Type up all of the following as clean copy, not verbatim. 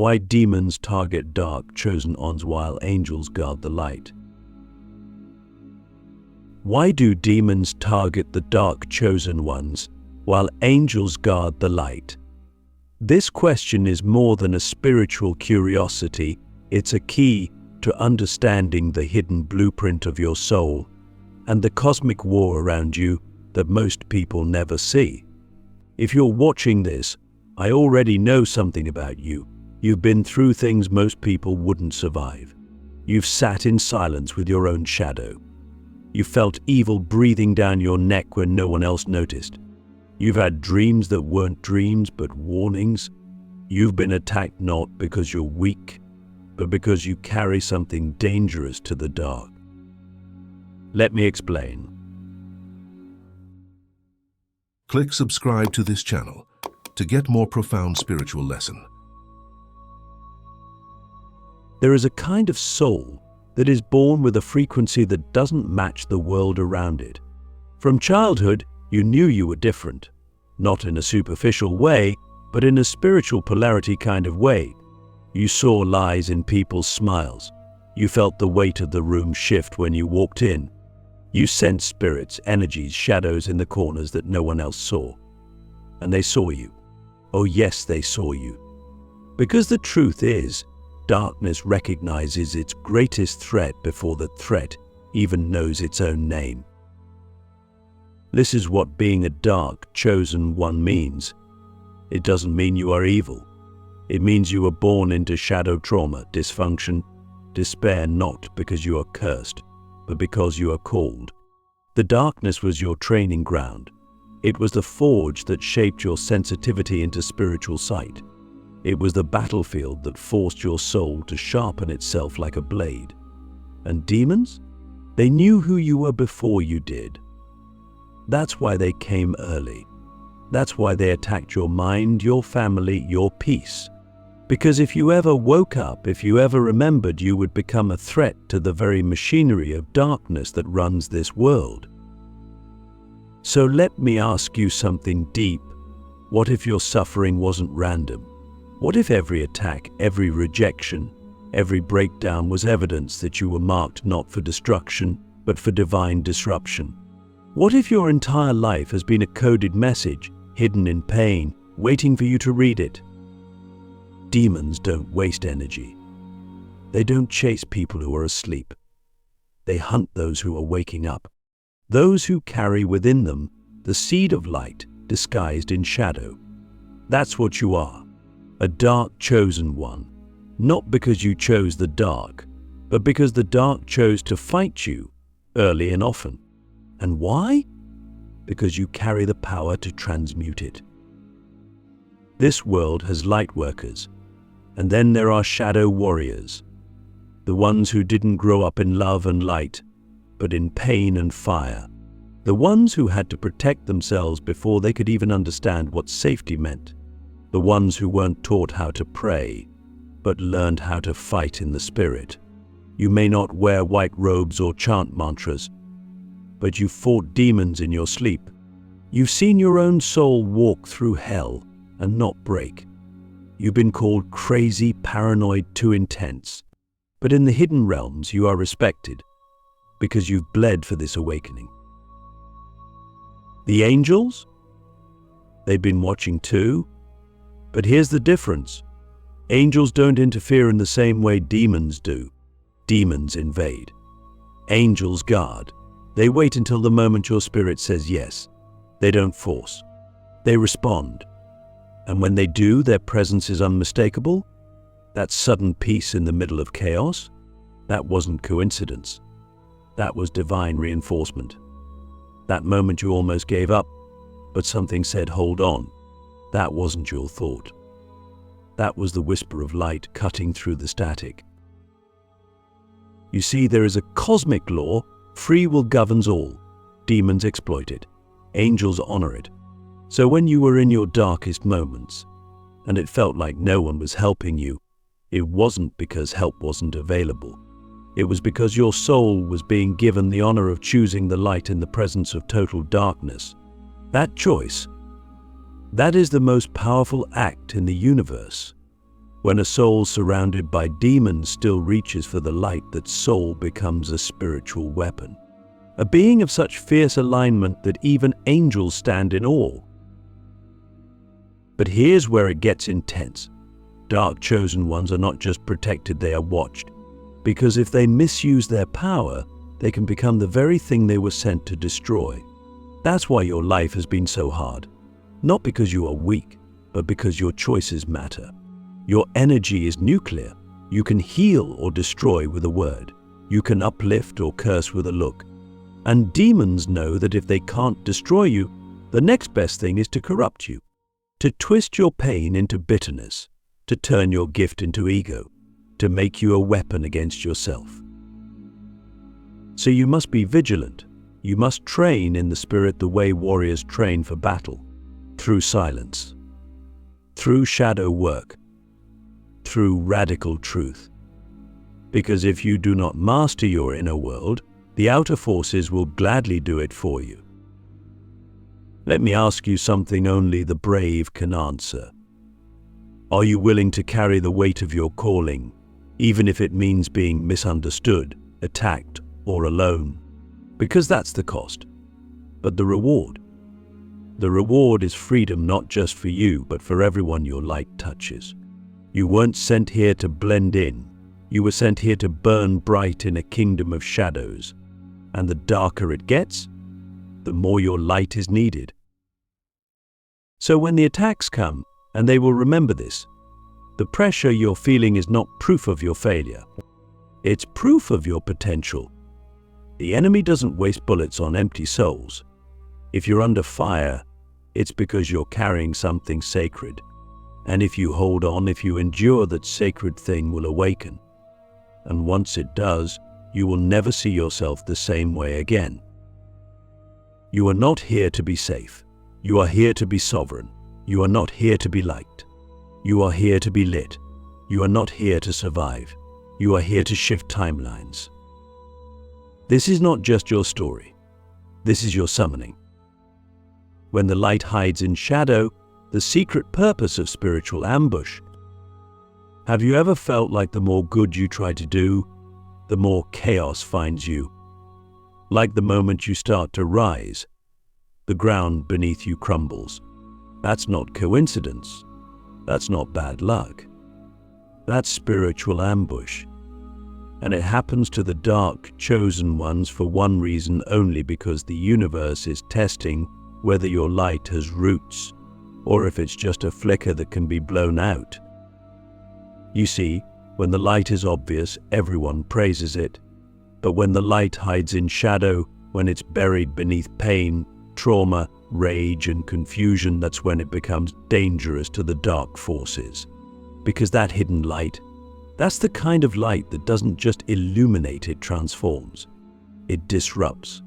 Why demons target dark, chosen ones while angels guard the light? Why do demons target the dark, chosen ones while angels guard the light? This question is more than a spiritual curiosity. It's a key to understanding the hidden blueprint of your soul and the cosmic war around you that most people never see. If you're watching this, I already know something about you. You've been through things most people wouldn't survive. You've sat in silence with your own shadow. You felt evil breathing down your neck when no one else noticed. You've had dreams that weren't dreams but warnings. You've been attacked not because you're weak, but because you carry something dangerous to the dark. Let me explain. Click subscribe to this channel to get more profound spiritual lesson. There is a kind of soul that is born with a frequency that doesn't match the world around it. From childhood, you knew you were different, not in a superficial way, but in a spiritual polarity kind of way. You saw lies in people's smiles. You felt the weight of the room shift when you walked in. You sensed spirits, energies, shadows in the corners that no one else saw. And they saw you. Oh yes, they saw you. Because the truth is, darkness recognizes its greatest threat before the threat even knows its own name. This is what being a dark, chosen one means. It doesn't mean you are evil. It means you were born into shadow trauma, dysfunction, despair, not because you are cursed, but because you are called. The darkness was your training ground. It was the forge that shaped your sensitivity into spiritual sight. It was the battlefield that forced your soul to sharpen itself like a blade. And demons? They knew who you were before you did. That's why they came early. That's why they attacked your mind, your family, your peace. Because if you ever woke up, if you ever remembered, you would become a threat to the very machinery of darkness that runs this world. So let me ask you something deep. What if your suffering wasn't random? What if every attack, every rejection, every breakdown was evidence that you were marked not for destruction, but for divine disruption? What if your entire life has been a coded message, hidden in pain, waiting for you to read it? Demons don't waste energy. They don't chase people who are asleep. They hunt those who are waking up, those who carry within them the seed of light disguised in shadow. That's what you are. A dark chosen one, not because you chose the dark, but because the dark chose to fight you early and often. And why? Because you carry the power to transmute it. This world has light workers, and then there are shadow warriors, the ones who didn't grow up in love and light, but in pain and fire, the ones who had to protect themselves before they could even understand what safety meant. The ones who weren't taught how to pray, but learned how to fight in the spirit. You may not wear white robes or chant mantras, but you fought demons in your sleep. You've seen your own soul walk through hell and not break. You've been called crazy, paranoid, too intense. But in the hidden realms, you are respected because you've bled for this awakening. The angels? They've been watching too. But here's the difference. Angels don't interfere in the same way demons do. Demons invade. Angels guard. They wait until the moment your spirit says yes. They don't force. They respond. And when they do, their presence is unmistakable. That sudden peace in the middle of chaos, that wasn't coincidence. That was divine reinforcement. That moment you almost gave up, but something said, hold on. That wasn't your thought. That was the whisper of light cutting through the static. You see, there is a cosmic law. Free will governs all. Demons exploit it. Angels honor it. So when you were in your darkest moments, and it felt like no one was helping you, it wasn't because help wasn't available. It was because your soul was being given the honor of choosing the light in the presence of total darkness. That choice, that is the most powerful act in the universe. When a soul surrounded by demons still reaches for the light, that soul becomes a spiritual weapon. A being of such fierce alignment that even angels stand in awe. But here's where it gets intense. Dark chosen ones are not just protected, they are watched. Because if they misuse their power, they can become the very thing they were sent to destroy. That's why your life has been so hard. Not because you are weak, but because your choices matter. Your energy is nuclear. You can heal or destroy with a word. You can uplift or curse with a look. And demons know that if they can't destroy you, the next best thing is to corrupt you, to twist your pain into bitterness, to turn your gift into ego, to make you a weapon against yourself. So you must be vigilant. You must train in the spirit the way warriors train for battle, through silence, through shadow work, through radical truth. Because if you do not master your inner world, the outer forces will gladly do it for you. Let me ask you something only the brave can answer. Are you willing to carry the weight of your calling, even if it means being misunderstood, attacked, or alone? Because that's the cost. But the reward? The reward is freedom, not just for you, but for everyone your light touches. You weren't sent here to blend in. You were sent here to burn bright in a kingdom of shadows. And the darker it gets, the more your light is needed. So when the attacks come, and they will remember this, the pressure you're feeling is not proof of your failure. It's proof of your potential. The enemy doesn't waste bullets on empty souls. If you're under fire, it's because you're carrying something sacred. And if you hold on, if you endure, that sacred thing will awaken. And once it does, you will never see yourself the same way again. You are not here to be safe. You are here to be sovereign. You are not here to be liked. You are here to be lit. You are not here to survive. You are here to shift timelines. This is not just your story. This is your summoning. When the light hides in shadow, the secret purpose of spiritual ambush. Have you ever felt like the more good you try to do, the more chaos finds you? Like the moment you start to rise, the ground beneath you crumbles. That's not coincidence. That's not bad luck. That's spiritual ambush. And it happens to the dark, chosen ones for one reason only, because the universe is testing whether your light has roots, or if it's just a flicker that can be blown out. You see, when the light is obvious, everyone praises it. But when the light hides in shadow, when it's buried beneath pain, trauma, rage, and confusion, that's when it becomes dangerous to the dark forces. Because that hidden light, that's the kind of light that doesn't just illuminate, it transforms. It disrupts.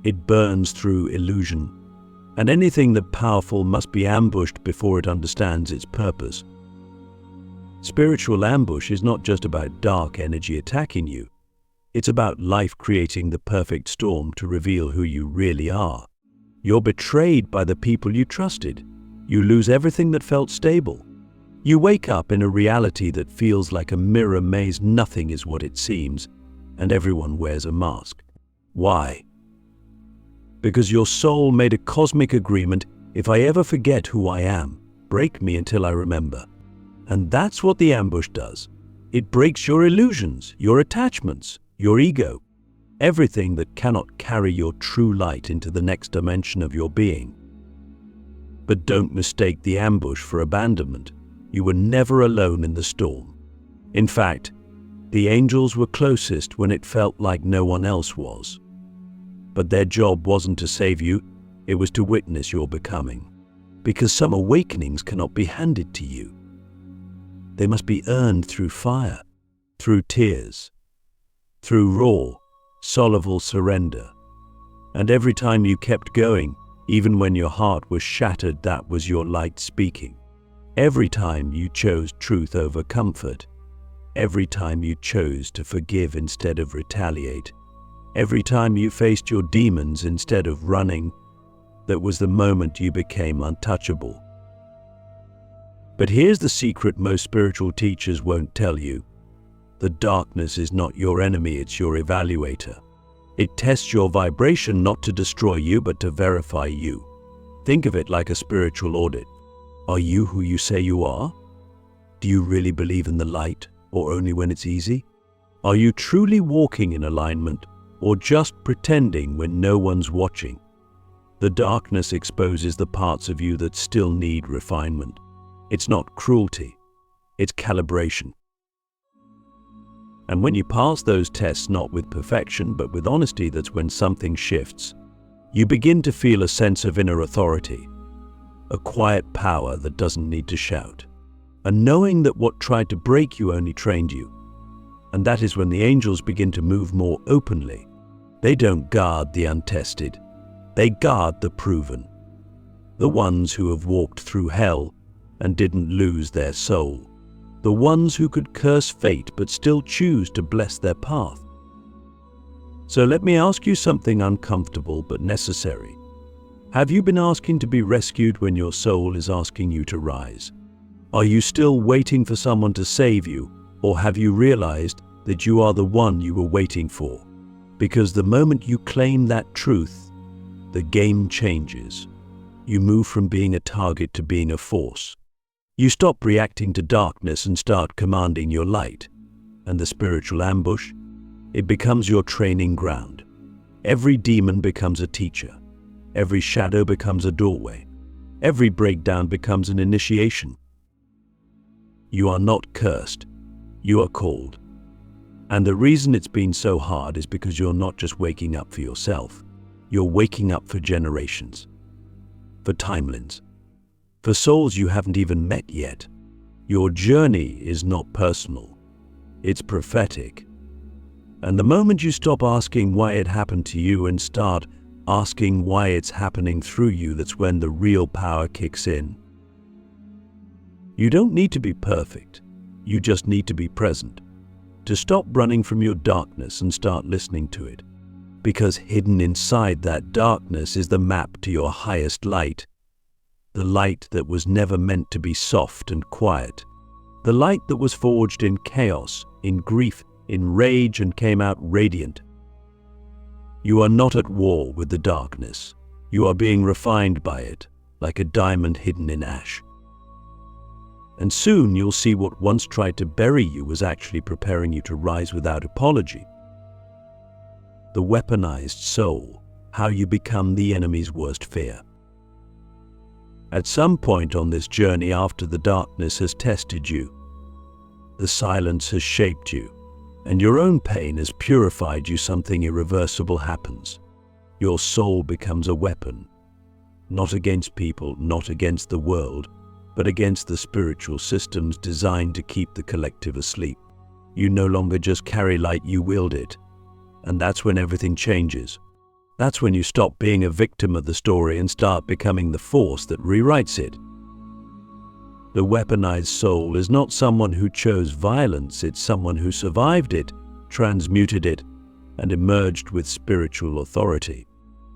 It burns through illusion. And anything that powerful must be ambushed before it understands its purpose. Spiritual ambush is not just about dark energy attacking you. It's about life creating the perfect storm to reveal who you really are. You're betrayed by the people you trusted. You lose everything that felt stable. You wake up in a reality that feels like a mirror maze. Nothing is what it seems, and everyone wears a mask. Why? Because your soul made a cosmic agreement: if I ever forget who I am, break me until I remember. And that's what the ambush does. It breaks your illusions, your attachments, your ego, everything that cannot carry your true light into the next dimension of your being. But don't mistake the ambush for abandonment. You were never alone in the storm. In fact, the angels were closest when it felt like no one else was. But their job wasn't to save you, it was to witness your becoming. Because some awakenings cannot be handed to you. They must be earned through fire, through tears, through raw, soulful surrender. And every time you kept going, even when your heart was shattered, that was your light speaking. Every time you chose truth over comfort. Every time you chose to forgive instead of retaliate. Every time you faced your demons instead of running, that was the moment you became untouchable. But here's the secret most spiritual teachers won't tell you. The darkness is not your enemy, it's your evaluator. It tests your vibration not to destroy you, but to verify you. Think of it like a spiritual audit. Are you who you say you are? Do you really believe in the light, or only when it's easy? Are you truly walking in alignment, or just pretending when no one's watching? The darkness exposes the parts of you that still need refinement. It's not cruelty, it's calibration. And when you pass those tests not with perfection but with honesty, that's when something shifts. You begin to feel a sense of inner authority, a quiet power that doesn't need to shout, a knowing that what tried to break you only trained you. And that is when the angels begin to move more openly. They don't guard the untested, they guard the proven. The ones who have walked through hell and didn't lose their soul. The ones who could curse fate but still choose to bless their path. So let me ask you something uncomfortable but necessary. Have you been asking to be rescued when your soul is asking you to rise? Are you still waiting for someone to save you, or have you realized that you are the one you were waiting for? Because the moment you claim that truth, the game changes. You move from being a target to being a force. You stop reacting to darkness and start commanding your light. And the spiritual ambush, it becomes your training ground. Every demon becomes a teacher. Every shadow becomes a doorway. Every breakdown becomes an initiation. You are not cursed. You are called. And the reason it's been so hard is because you're not just waking up for yourself. You're waking up for generations, for timelines, for souls you haven't even met yet. Your journey is not personal, it's prophetic. And the moment you stop asking why it happened to you and start asking why it's happening through you, that's when the real power kicks in. You don't need to be perfect, you just need to be present. To stop running from your darkness and start listening to it. Because hidden inside that darkness is the map to your highest light. The light that was never meant to be soft and quiet. The light that was forged in chaos, in grief, in rage, and came out radiant. You are not at war with the darkness. You are being refined by it, like a diamond hidden in ash. And soon you'll see what once tried to bury you was actually preparing you to rise without apology. The weaponized soul, how you become the enemy's worst fear. At some point on this journey, after the darkness has tested you, the silence has shaped you, and your own pain has purified you, something irreversible happens. Your soul becomes a weapon, not against people, not against the world, but against the spiritual systems designed to keep the collective asleep. You no longer just carry light, you wield it. And that's when everything changes. That's when you stop being a victim of the story and start becoming the force that rewrites it. The weaponized soul is not someone who chose violence, it's someone who survived it, transmuted it, and emerged with spiritual authority.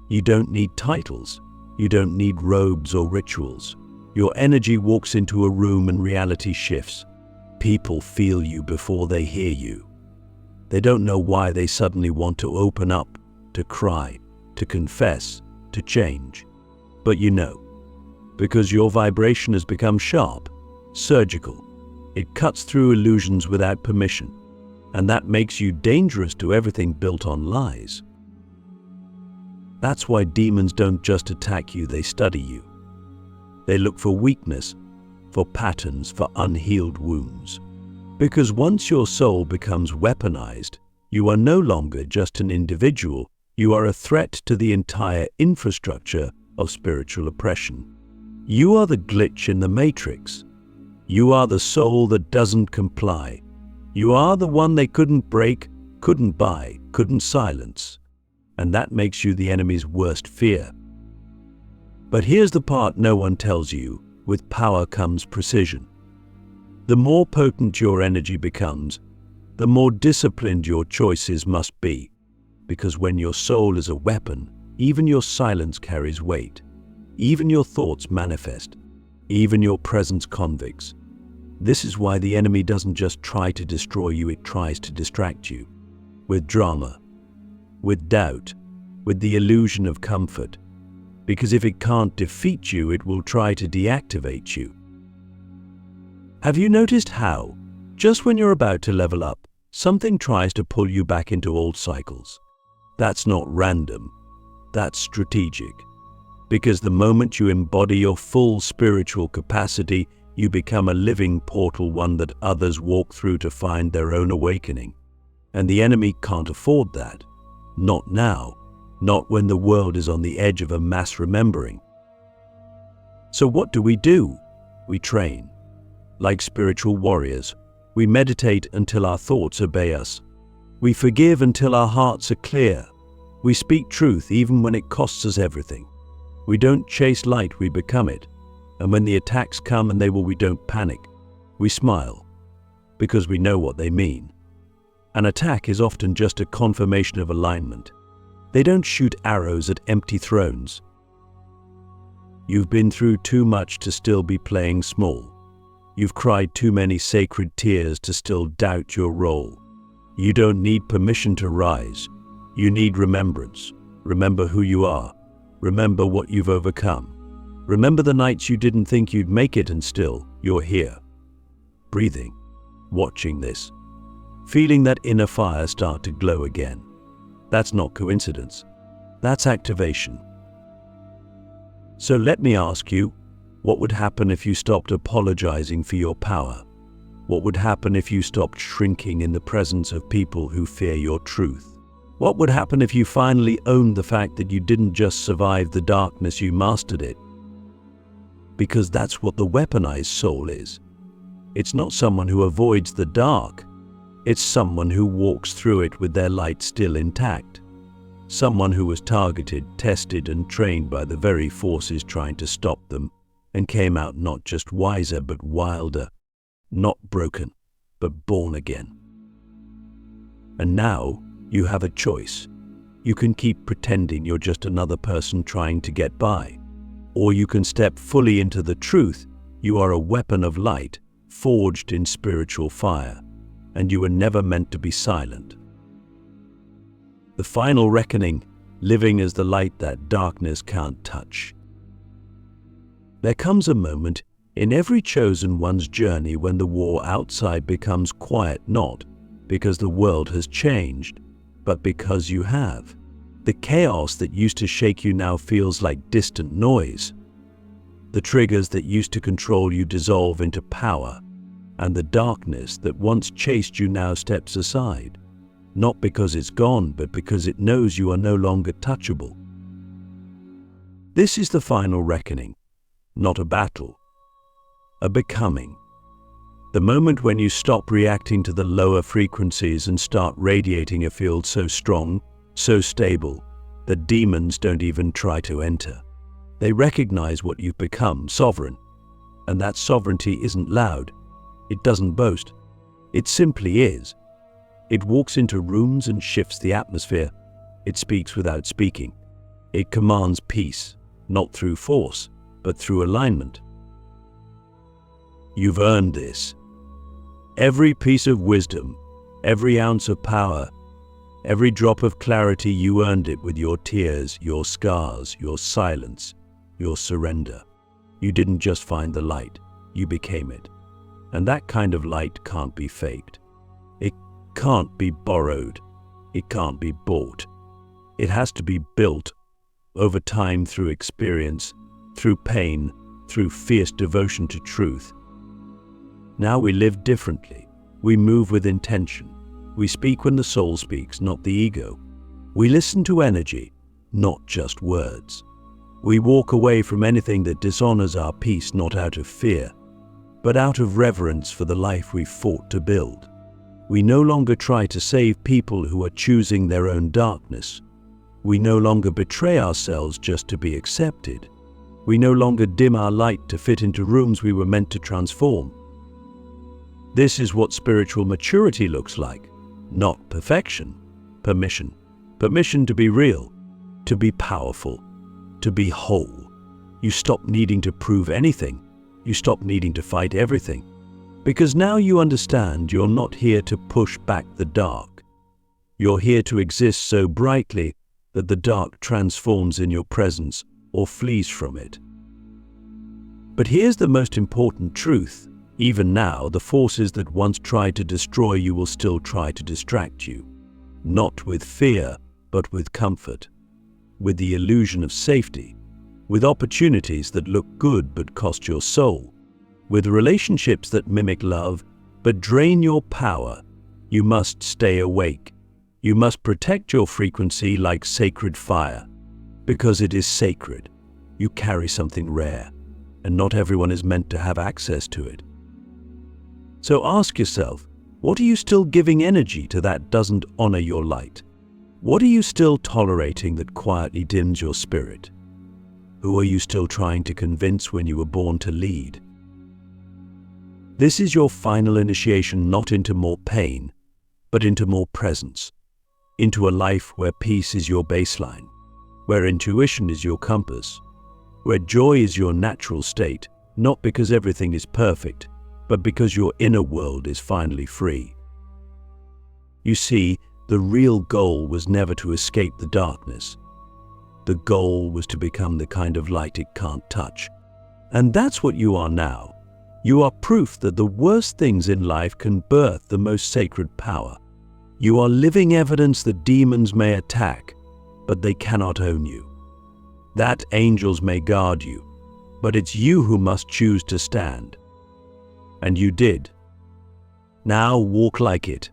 You don't need titles. You don't need robes or rituals. Your energy walks into a room and reality shifts. People feel you before they hear you. They don't know why they suddenly want to open up, to cry, to confess, to change. But you know, because your vibration has become sharp, surgical. It cuts through illusions without permission, and that makes you dangerous to everything built on lies. That's why demons don't just attack you, they study you. They look for weakness, for patterns, for unhealed wounds. Because once your soul becomes weaponized, you are no longer just an individual, you are a threat to the entire infrastructure of spiritual oppression. You are the glitch in the matrix. You are the soul that doesn't comply. You are the one they couldn't break, couldn't buy, couldn't silence. And that makes you the enemy's worst fear. But here's the part no one tells you: with power comes precision. The more potent your energy becomes, the more disciplined your choices must be. Because when your soul is a weapon, even your silence carries weight. Even your thoughts manifest. even your presence convicts. This is why the enemy doesn't just try to destroy you, it tries to distract you. With drama, with doubt, with the illusion of comfort. Because if it can't defeat you, it will try to deactivate you. Have you noticed how, just when you're about to level up, something tries to pull you back into old cycles? That's not random, that's strategic. Because the moment you embody your full spiritual capacity, you become a living portal, one that others walk through to find their own awakening. And the enemy can't afford that. Not now. Not when the world is on the edge of a mass remembering. So what do? We train. Like spiritual warriors, we meditate until our thoughts obey us. We forgive until our hearts are clear. We speak truth even when it costs us everything. We don't chase light, we become it. And when the attacks come, and they will, we don't panic. We smile, because we know what they mean. An attack is often just a confirmation of alignment. They don't shoot arrows at empty thrones. You've been through too much to still be playing small. You've cried too many sacred tears to still doubt your role. You don't need permission to rise. You need remembrance. Remember who you are. Remember what you've overcome. Remember the nights you didn't think you'd make it, and still, you're here. Breathing, watching this, feeling that inner fire start to glow again. That's not coincidence. That's activation. So let me ask you, what would happen if you stopped apologizing for your power? What would happen if you stopped shrinking in the presence of people who fear your truth? What would happen if you finally owned the fact that you didn't just survive the darkness, you mastered it? Because that's what the weaponized soul is. It's not someone who avoids the dark. It's someone who walks through it with their light still intact. Someone who was targeted, tested, and trained by the very forces trying to stop them, and came out not just wiser but wilder, not broken, but born again. And now you have a choice. You can keep pretending you're just another person trying to get by, or you can step fully into the truth. You are a weapon of light, forged in spiritual fire. And you were never meant to be silent. The final reckoning, living as the light that darkness can't touch. There comes a moment in every chosen one's journey when the war outside becomes quiet, not because the world has changed, but because you have. The chaos that used to shake you now feels like distant noise. The triggers that used to control you dissolve into power. And the darkness that once chased you now steps aside, not because it's gone, but because it knows you are no longer touchable. This is the final reckoning, not a battle, a becoming. The moment when you stop reacting to the lower frequencies and start radiating a field so strong, so stable, that demons don't even try to enter. They recognize what you've become, sovereign, and that sovereignty isn't loud. It doesn't boast. It simply is. It walks into rooms and shifts the atmosphere. It speaks without speaking. It commands peace, not through force, but through alignment. You've earned this. Every piece of wisdom, every ounce of power, every drop of clarity, you earned it with your tears, your scars, your silence, your surrender. You didn't just find the light, you became it. And that kind of light can't be faked. It can't be borrowed. It can't be bought. It has to be built over time through experience, through pain, through fierce devotion to truth. Now we live differently. We move with intention. We speak when the soul speaks, not the ego. We listen to energy, not just words. We walk away from anything that dishonors our peace, not out of fear, but out of reverence for the life we've fought to build. We no longer try to save people who are choosing their own darkness. We no longer betray ourselves just to be accepted. We no longer dim our light to fit into rooms we were meant to transform. This is what spiritual maturity looks like. Not perfection, permission. Permission to be real, to be powerful, to be whole. You stop needing to prove anything. You stop needing to fight everything, because now you understand you're not here to push back the dark. You're here to exist so brightly that the dark transforms in your presence or flees from it. But here's the most important truth. Even now, the forces that once tried to destroy you will still try to distract you. Not with fear, but with comfort. With the illusion of safety. With opportunities that look good but cost your soul. With relationships that mimic love but drain your power. You must stay awake. You must protect your frequency like sacred fire. Because it is sacred. You carry something rare, and not everyone is meant to have access to it. So ask yourself, what are you still giving energy to that doesn't honor your light? What are you still tolerating that quietly dims your spirit? Who are you still trying to convince when you were born to lead? This is your final initiation, not into more pain, but into more presence. Into a life where peace is your baseline, where intuition is your compass, where joy is your natural state, not because everything is perfect, but because your inner world is finally free. You see, the real goal was never to escape the darkness. The goal was to become the kind of light it can't touch. And that's what you are now. You are proof that the worst things in life can birth the most sacred power. You are living evidence that demons may attack, but they cannot own you. That angels may guard you, but it's you who must choose to stand. And you did. Now walk like it.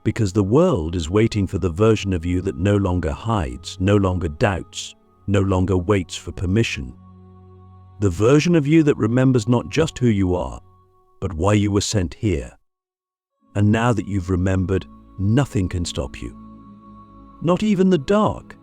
Because the world is waiting for the version of you that no longer hides, no longer doubts, no longer waits for permission. The version of you that remembers not just who you are, but why you were sent here. And now that you've remembered, nothing can stop you. Not even the dark.